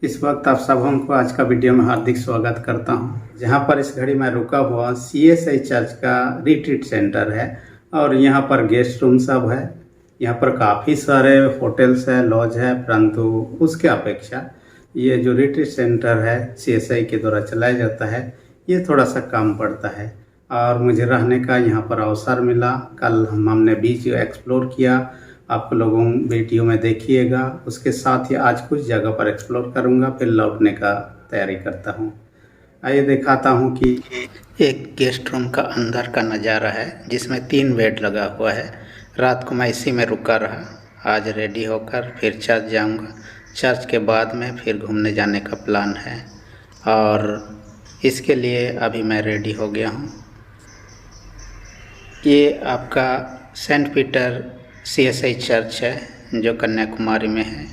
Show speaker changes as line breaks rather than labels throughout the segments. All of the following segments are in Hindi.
इस वक्त आप सबों को आज का वीडियो में हार्दिक स्वागत करता हूं। जहां पर इस घड़ी मैं रुका हुआ CSI चर्च का रिट्रीट सेंटर है और यहां पर गेस्ट रूम सब है। यहां पर काफ़ी सारे होटल्स है, लॉज है, परंतु उसके अपेक्षा ये जो रिट्रीट सेंटर है CSI के द्वारा चलाया जाता है ये थोड़ा सा कम पड़ता है और मुझे रहने का यहाँ पर अवसर मिला। कल हमने बीच एक्सप्लोर किया, आप लोगों वीडियो में देखिएगा। उसके साथ ही आज कुछ जगह पर एक्सप्लोर करूंगा, फिर लौटने का तैयारी करता हूं। आइए दिखाता हूं कि एक गेस्ट रूम का अंदर का नज़ारा है जिसमें 3 बेड लगा हुआ है। रात को मैं इसी में रुका रहा। आज रेडी होकर फिर चर्च जाऊंगा। चर्च के बाद में फिर घूमने जाने का प्लान है और इसके लिए अभी मैं रेडी हो गया हूँ। ये आपका सेंट पीटर CSI चर्च है जो कन्याकुमारी में है,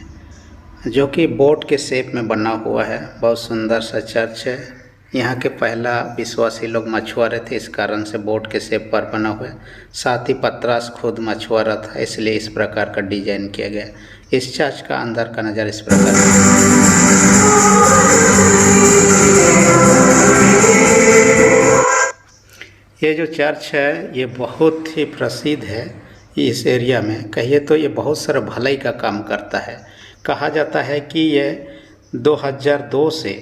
जो कि बोट के शेप में बना हुआ है। बहुत सुंदर सा चर्च है। यहाँ के पहला विश्वासी लोग मछुआरे थे, इस कारण से बोट के शेप पर बना हुआ है। साथ ही पतरस खुद मछुआरा था, इसलिए इस प्रकार का डिजाइन किया गया। इस चर्च का अंदर का नज़ारा इस प्रकार ये जो चर्च है ये बहुत ही प्रसिद्ध है इस एरिया में। कहिए तो ये बहुत सारा भलाई का काम करता है। कहा जाता है कि ये 2002 से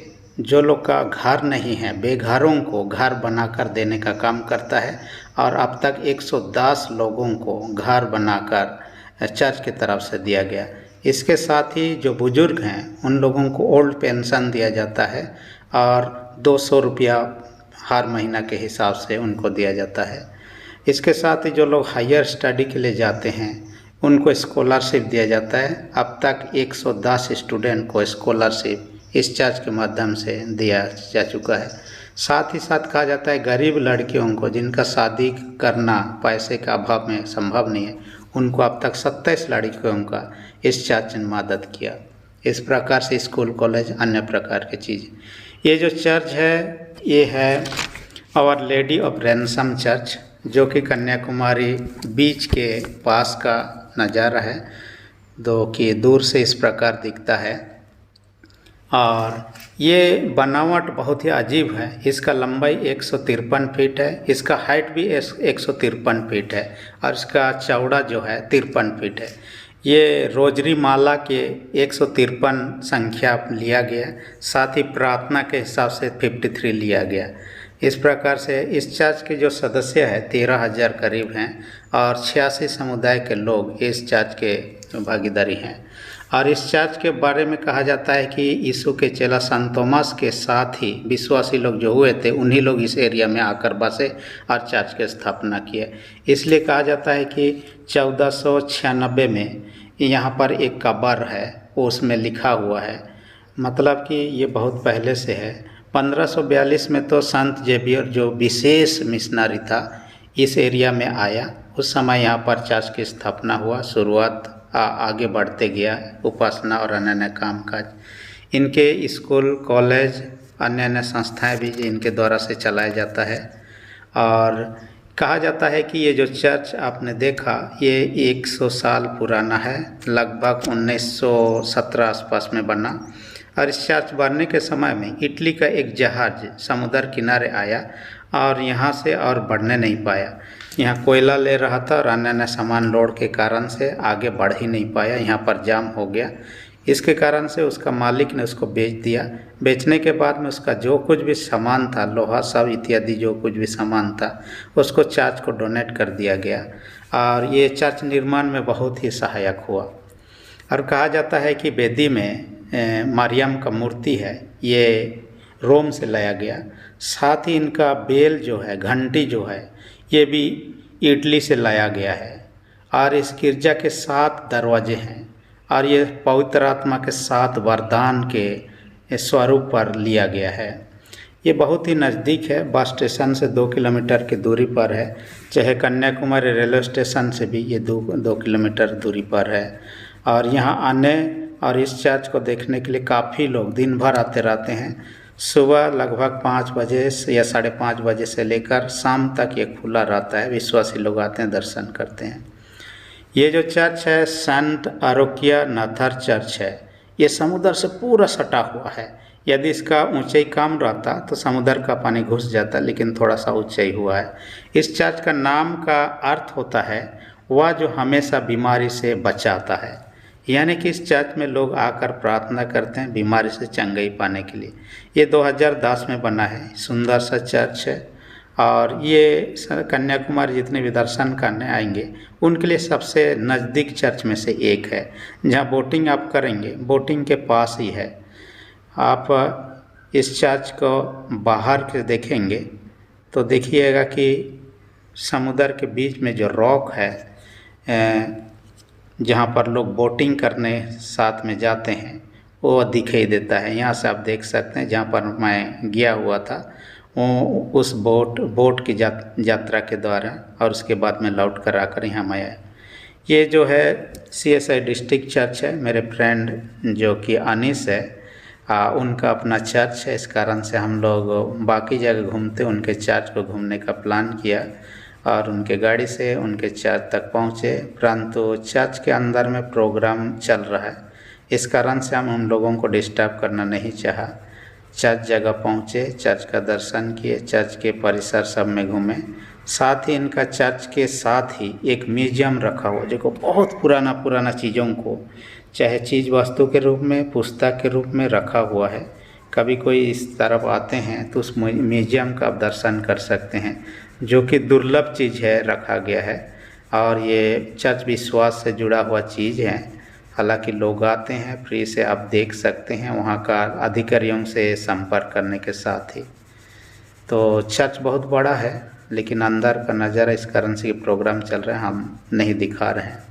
जो लोग का घर नहीं है, बेघरों को घर बनाकर देने का काम करता है और अब तक 110 लोगों को घर बनाकर चर्च की तरफ से दिया गया। इसके साथ ही जो बुजुर्ग हैं उन लोगों को ओल्ड पेंशन दिया जाता है और 200 रुपया हर महीना के हिसाब से उनको दिया जाता है। इसके साथ ही जो लोग हायर स्टडी के लिए जाते हैं उनको स्कॉलरशिप दिया जाता है। अब तक 110 स्टूडेंट को स्कॉलरशिप इस चर्च के माध्यम से दिया जा चुका है। साथ ही साथ कहा जाता है गरीब लड़कियों को जिनका शादी करना पैसे के अभाव में संभव नहीं है, उनको अब तक 27 लड़कियों का इस चर्च ने मदद किया। इस प्रकार से स्कूल, कॉलेज, अन्य प्रकार की चीज़। ये जो चर्च है ये है our lady of ransom church, जो कि कन्याकुमारी बीच के पास का नज़ारा है। कि दूर से इस प्रकार दिखता है और ये बनावट बहुत ही अजीब है। इसका लंबाई 153 फीट है, इसका हाइट भी 153 फीट है और इसका चौड़ा जो है 53 फीट है। ये रोजरी माला के 153 संख्या लिया गया, साथ ही प्रार्थना के हिसाब से 53 लिया गया। इस प्रकार से इस चर्च के जो सदस्य हैं 13,000 करीब हैं और 86 समुदाय के लोग इस चर्च के भागीदारी हैं। और इस चर्च के बारे में कहा जाता है कि यीशु के चेला संत थॉमस के साथ ही विश्वासी लोग जो हुए थे उन्हीं लोग इस एरिया में आकर बसे और चर्च की स्थापना किए। इसलिए कहा जाता है कि 1496 में यहाँ पर एक कब्र है, उसमें लिखा हुआ है, मतलब कि ये बहुत पहले से है। 1542 में तो संत जेवियर जो विशेष मिशनरी था इस एरिया में आया, उस समय यहाँ पर चर्च की स्थापना हुआ। शुरुआत आगे बढ़ते गया, उपासना और अन्य अन्य कामकाज। इनके स्कूल, कॉलेज, अन्य अन्य संस्थाएं भी इनके द्वारा से चलाया जाता है। और कहा जाता है कि ये जो चर्च आपने देखा ये 100 साल पुराना है, लगभग 1917 आसपास में बना। और इस चर्च बनने के समय में इटली का एक जहाज समुद्र किनारे आया और यहाँ से और बढ़ने नहीं पाया। यहाँ कोयला ले रहा था और अन्य अन्य सामान लोड के कारण से आगे बढ़ ही नहीं पाया, यहाँ पर जाम हो गया। इसके कारण से उसका मालिक ने उसको बेच दिया। बेचने के बाद में उसका जो कुछ भी सामान था, लोहा सब इत्यादि जो कुछ भी सामान था, उसको चर्च को डोनेट कर दिया गया और ये चर्च निर्माण में बहुत ही सहायक हुआ। और कहा जाता है कि वेदी में मरियम का मूर्ति है, ये रोम से लाया गया। साथ ही इनका बेल जो है, घंटी जो है, ये भी इटली से लाया गया है। और इस गिरजा के 7 दरवाजे हैं और ये पवित्र आत्मा के 7 वरदान के स्वरूप पर लिया गया है। ये बहुत ही नज़दीक है, बस स्टेशन से 2 किलोमीटर की दूरी पर है। चाहे कन्याकुमारी रेलवे स्टेशन से भी ये 2 किलोमीटर दूरी पर है। और यहाँ आने और इस चर्च को देखने के लिए काफ़ी लोग दिन भर आते रहते हैं। सुबह लगभग 5 बजे या 5:30 बजे से लेकर शाम तक ये खुला रहता है। विश्वासी लोग आते हैं, दर्शन करते हैं। ये जो चर्च है सेंट आरोकिया नाथर चर्च है। ये समुद्र से पूरा सटा हुआ है। यदि इसका ऊंचाई कम रहता तो समुद्र का पानी घुस जाता, लेकिन थोड़ा सा ऊंचाई हुआ है। इस चर्च का नाम का अर्थ होता है वह जो हमेशा बीमारी से बचाता है, यानी कि इस चर्च में लोग आकर प्रार्थना करते हैं बीमारी से चंगाई पाने के लिए। ये 2010 में बना है, सुंदर सा चर्च है और ये कन्याकुमारी जितने भी दर्शन करने आएंगे उनके लिए सबसे नज़दीक चर्च में से एक है। जहाँ बोटिंग आप करेंगे, बोटिंग के पास ही है। आप इस चर्च को बाहर के देखेंगे तो देखिएगा कि समुद्र के बीच में जो रॉक है, जहाँ पर लोग बोटिंग करने साथ में जाते हैं, वो दिखाई देता है। यहाँ से आप देख सकते हैं, जहाँ पर मैं गया हुआ था वो उस बोट की यात्रा के द्वारा, और उसके बाद में लौट कर आकर यहाँ मैं आया। ये जो है CSI डिस्ट्रिक्ट चर्च है। मेरे फ्रेंड जो कि अनीस है, उनका अपना चर्च है। इस कारण से हम लोग बाकी जगह घूमते उनके चर्च को घूमने का प्लान किया और उनके गाड़ी से उनके चर्च तक पहुँचे, परंतु चर्च के अंदर में प्रोग्राम चल रहा है, इस कारण से हम उन लोगों को डिस्टर्ब करना नहीं चाहा। चर्च जगह पहुँचे, चर्च का दर्शन किए, चर्च के परिसर सब में घूमे। साथ ही इनका चर्च के साथ ही एक म्यूजियम रखा हुआ, जो बहुत पुराना चीज़ों को चाहे चीज़ वस्तु के रूप में, पुस्तक के रूप में रखा हुआ है। कभी कोई इस तरफ आते हैं तो उस म्यूजियम का आप दर्शन कर सकते हैं, जो कि दुर्लभ चीज़ है, रखा गया है। और ये चर्च विश्वास से जुड़ा हुआ चीज़ है। हालांकि लोग आते हैं फ्री से, आप देख सकते हैं वहाँ का अधिकारियों से संपर्क करने के साथ ही। तो चर्च बहुत बड़ा है, लेकिन अंदर का नज़ारा इस कारण से प्रोग्राम चल रहा है, हम नहीं दिखा रहे हैं।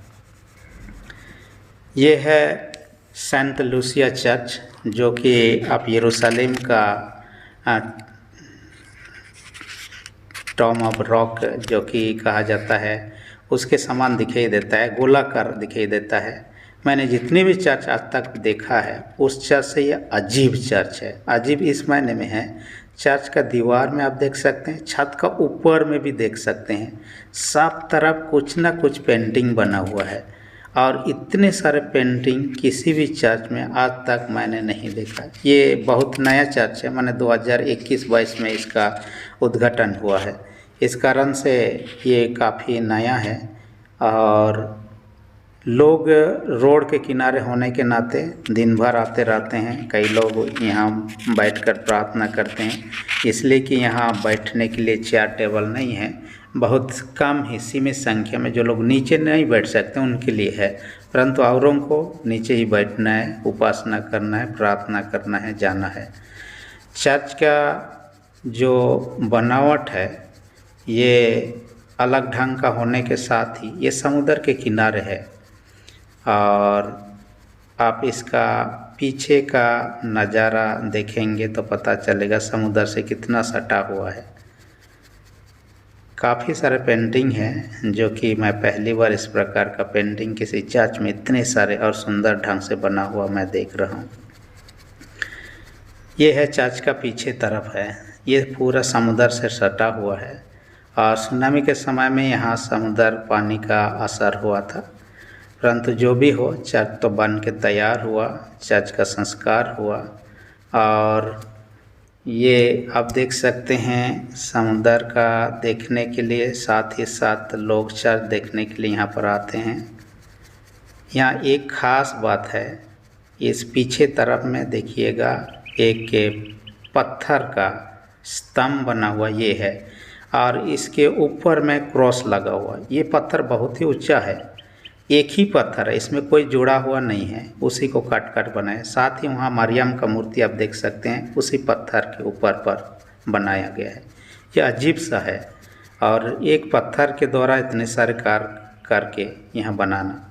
ये है सेंट लूसिया चर्च, जो कि आप यरूशलेम का टॉम ऑफ रॉक जो कि कहा जाता है, उसके समान दिखाई देता है, गोलाकार दिखाई देता है। मैंने जितनी भी चर्च आज तक देखा है, उस चर्च से ये अजीब चर्च है। अजीब इस मायने में है, चर्च का दीवार में आप देख सकते हैं, छत का ऊपर में भी देख सकते हैं, सब तरफ कुछ ना कुछ पेंटिंग बना हुआ है। और इतने सारे पेंटिंग किसी भी चर्च में आज तक मैंने नहीं देखा। ये बहुत नया चर्च है, मैंने 2021-22 में इसका उद्घाटन हुआ है, इस कारण से ये काफ़ी नया है। और लोग रोड के किनारे होने के नाते दिन भर आते रहते हैं। कई लोग यहाँ बैठकर प्रार्थना करते हैं, इसलिए कि यहाँ बैठने के लिए चेयर टेबल नहीं है। बहुत कम ही सीमित संख्या में जो लोग नीचे नहीं बैठ सकते उनके लिए है, परंतु औरों को नीचे ही बैठना है, उपासना करना है, प्रार्थना करना है, जाना है। चर्च का जो बनावट है ये अलग ढंग का होने के साथ ही ये समुद्र के किनारे है, और आप इसका पीछे का नज़ारा देखेंगे तो पता चलेगा समुद्र से कितना सटा हुआ है। काफ़ी सारे पेंटिंग हैं, जो कि मैं पहली बार इस प्रकार का पेंटिंग किसी चर्च में इतने सारे और सुंदर ढंग से बना हुआ मैं देख रहा हूँ। ये है चर्च का पीछे तरफ है, ये पूरा समुद्र से सटा हुआ है। और सुनामी के समय में यहाँ समुद्र पानी का असर हुआ था, परंतु जो भी हो, चर्च तो बन के तैयार हुआ, चर्च का संस्कार हुआ। और ये आप देख सकते हैं समुद्र का देखने के लिए, साथ ही साथ लोग चर्च देखने के लिए यहाँ पर आते हैं। यहाँ एक ख़ास बात है, इस पीछे तरफ में देखिएगा एक पत्थर का स्तंभ बना हुआ ये है, और इसके ऊपर में क्रॉस लगा हुआ। ये पत्थर बहुत ही ऊंचा है, एक ही पत्थर है, इसमें कोई जुड़ा हुआ नहीं है, उसी को काट काट बनाया। साथ ही वहाँ मरियम का मूर्ति आप देख सकते हैं, उसी पत्थर के ऊपर पर बनाया गया है। यह अजीब सा है, और एक पत्थर के द्वारा इतने सारे कार्य करके यहाँ बनाना,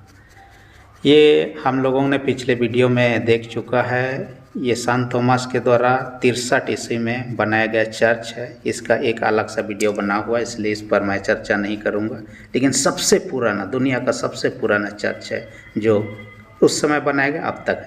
ये हम लोगों ने पिछले वीडियो में देख चुका है। ये संत थॉमस के द्वारा 63 ईस्वी में बनाया गया चर्च है। इसका एक अलग सा वीडियो बना हुआ है, इसलिए इस पर मैं चर्चा नहीं करूंगा। लेकिन सबसे पुराना, दुनिया का सबसे पुराना चर्च है, जो उस समय बनाया गया अब तक है।